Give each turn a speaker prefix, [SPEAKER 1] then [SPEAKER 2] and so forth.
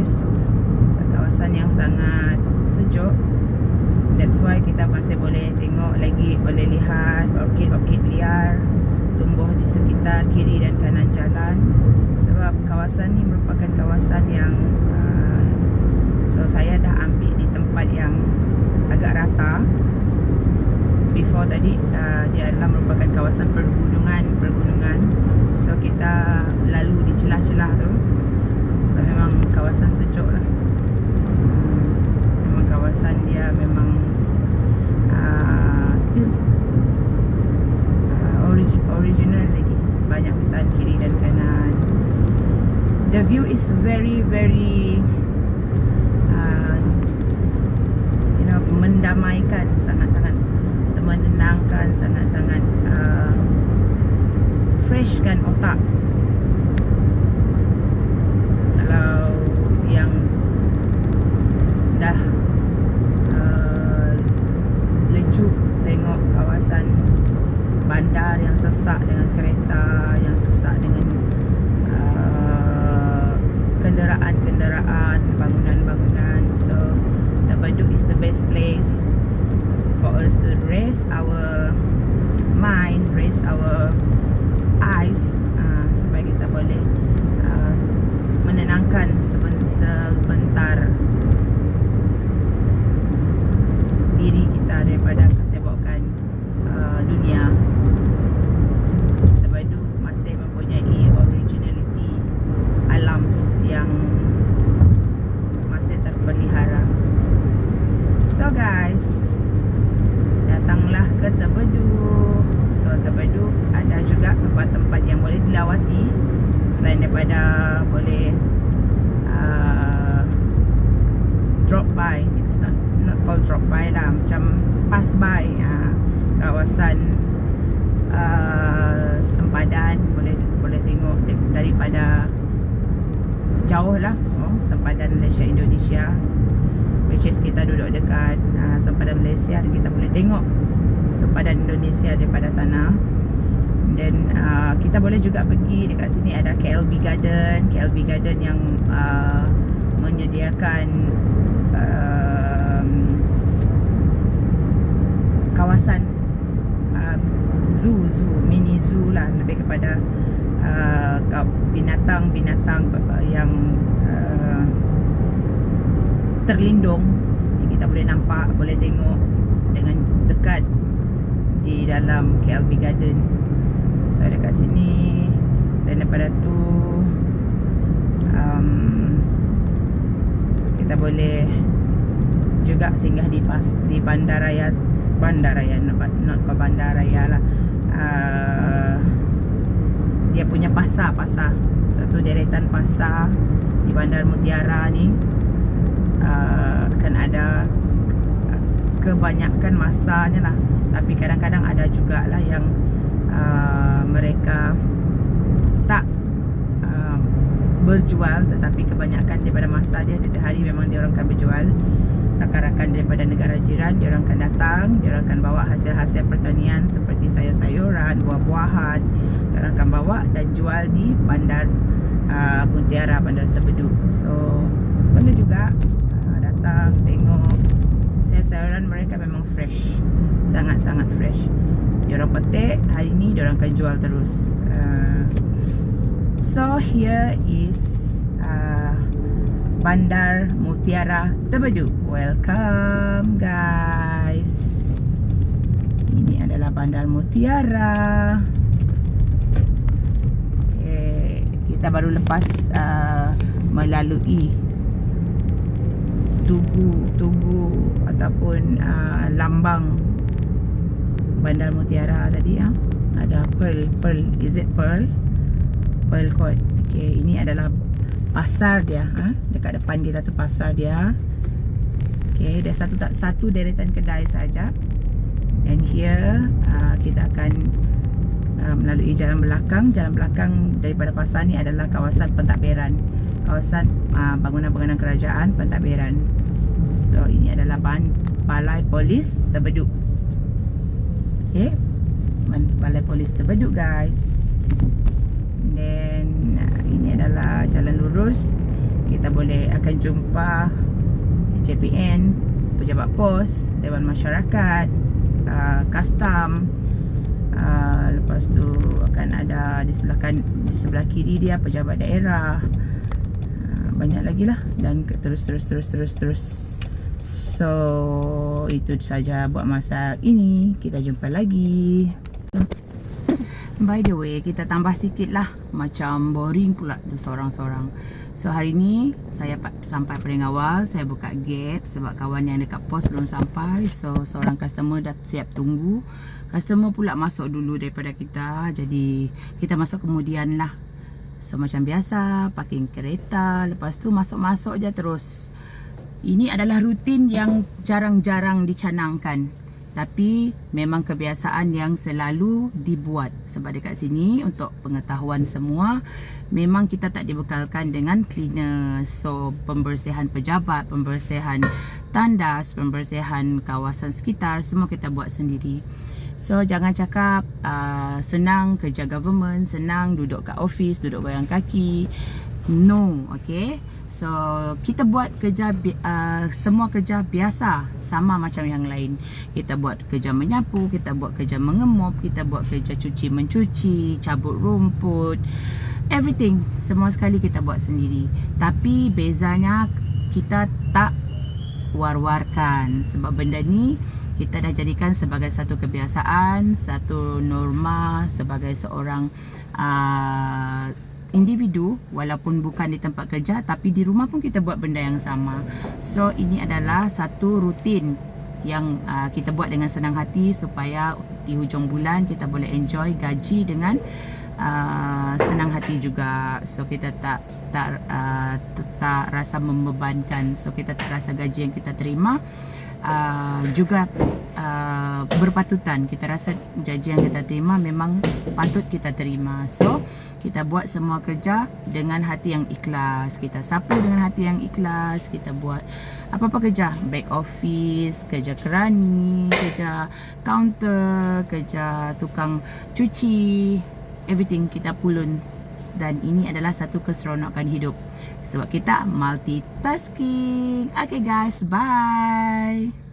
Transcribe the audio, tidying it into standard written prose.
[SPEAKER 1] forest, kawasan yang sangat sejuk. That's why kita masih boleh tengok lagi, boleh lihat orkid-orkid liar tumbuh di sekitar kiri dan kanan jalan. Sebab kawasan ni merupakan kawasan yang so saya dah ambil di tempat yang agak rata. Before tadi dia adalah merupakan kawasan pergunungan. So kita lalu di celah-celah tu. So memang kawasan sejuk lah. Memang kawasan dia memang still original lagi. Banyak hutan kiri dan kanan. The view is very mendamaikan, sangat-sangat menenangkan, sangat-sangat freshkan otak. Kalau yang dah lecup tengok kawasan bandar yang sesak dengan kereta, yang sesak dengan kenderaan, bangunan-bangunan. So Tabaduk is the best place for us to rest our mind, rest our eyes, supaya kita boleh menenangkan sebentar diri kita daripada kesibukan dunia. Tabaduk masih mempunyai originality alam yang masih terpelihara. So guys, datanglah ke Tabaduk. So Tabaduk ada juga tempat-tempat yang boleh dilawati. Selain daripada boleh drop by, it's not called drop by lah, macam pass by kawasan sempadan. Boleh tengok daripada jauh lah, sempadan Malaysia Indonesia, which is kita duduk dekat sempadan Malaysia, dan kita boleh tengok sempadan Indonesia daripada sana. Dan kita boleh juga pergi dekat sini, ada KLB Garden yang menyediakan kawasan zoo, mini zoo lah, lebih kepada binatang-binatang yang terlindung yang kita boleh nampak, boleh tengok dengan dekat di dalam KLB Garden. So dekat sini, selain daripada tu kita boleh juga singgah di bandaraya, not ke bandaraya lah, dia punya pasar, satu deretan pasar di Bandar Mutiara ni. Akan ada kebanyakan masanya lah, tapi kadang-kadang ada jugalah yang mereka tak berjual, tetapi kebanyakan daripada masa dia setiap hari memang dia orang akan berjual. Rakan-rakan daripada negara jiran, dia orang akan datang, dia orang akan bawa hasil-hasil pertanian seperti sayur-sayuran, buah-buahan, dia orang akan bawa dan jual di Bandar Mutiara, Bandar Tabaduk. So boleh juga datang tengok sayur-sayuran mereka, memang fresh, sangat-sangat fresh. Dia orang petik hari ni, dia orang akan jual terus. So here is Bandar Mutiara Tabaduk. Welcome guys. Ini adalah Bandar Mutiara. Okay, kita baru lepas melalui tugu ataupun lambang Bandar Mutiara tadi. Ada Pearl, is it Pearl Court. Okay, ini adalah pasar dia. Dekat depan kita tu pasar dia. Okay, ada satu deretan kedai saja. And here kita akan melalui jalan belakang. Jalan belakang daripada pasar ni adalah kawasan pentadbiran, kawasan bangunan-bangunan kerajaan, pentadbiran. So ini adalah Balai Polis Tabaduk. Okay, Balai Polis Tabaduk guys. Dan ini adalah jalan lurus. kita boleh akan jumpa JPN, pejabat pos, Dewan Masyarakat, custom. Lepas tu akan ada di sebelah kiri dia pejabat daerah. Banyak lagi lah, dan terus. So itu saja buat masa ini. Kita jumpa lagi. By the way, kita tambah sikit lah, macam boring pula tu seorang-seorang. So hari ni saya sampai paling awal. Saya buka gate sebab kawan yang dekat pos belum sampai. So seorang customer dah siap tunggu. Customer pula masuk dulu daripada kita, jadi kita masuk kemudian lah. So macam biasa, parking kereta, lepas tu masuk-masuk je terus. Ini adalah rutin yang jarang-jarang dicanangkan, tapi memang kebiasaan yang selalu dibuat. Sebab dekat sini, untuk pengetahuan semua, memang kita tak dibekalkan dengan cleaner. So pembersihan pejabat, pembersihan tandas, pembersihan kawasan sekitar, semua kita buat sendiri. So jangan cakap senang kerja government, senang duduk kat office, duduk goyang kaki. No, okay. So kita buat kerja semua kerja biasa, sama macam yang lain. Kita buat kerja menyapu, kita buat kerja mengemop, kita buat kerja cuci mencuci, cabut rumput, everything, semua sekali kita buat sendiri. Tapi bezanya kita tak war-warkan, sebab benda ni kita dah jadikan sebagai satu kebiasaan, satu norma, sebagai seorang individu. Walaupun bukan di tempat kerja, tapi di rumah pun kita buat benda yang sama. So ini adalah satu rutin yang kita buat dengan senang hati, supaya di hujung bulan kita boleh enjoy gaji dengan senang hati juga. So kita tak rasa membebankan. So kita tak rasa gaji yang kita terima juga berpatutan. Kita rasa gaji yang kita terima memang patut kita terima. So kita buat semua kerja dengan hati yang ikhlas. Kita sapu dengan hati yang ikhlas. Kita buat apa-apa kerja, back office, kerja kerani, kerja counter, kerja tukang cuci, everything kita pulun. Dan ini adalah satu keseronokan hidup, sebab kita multitasking. Okay guys, bye.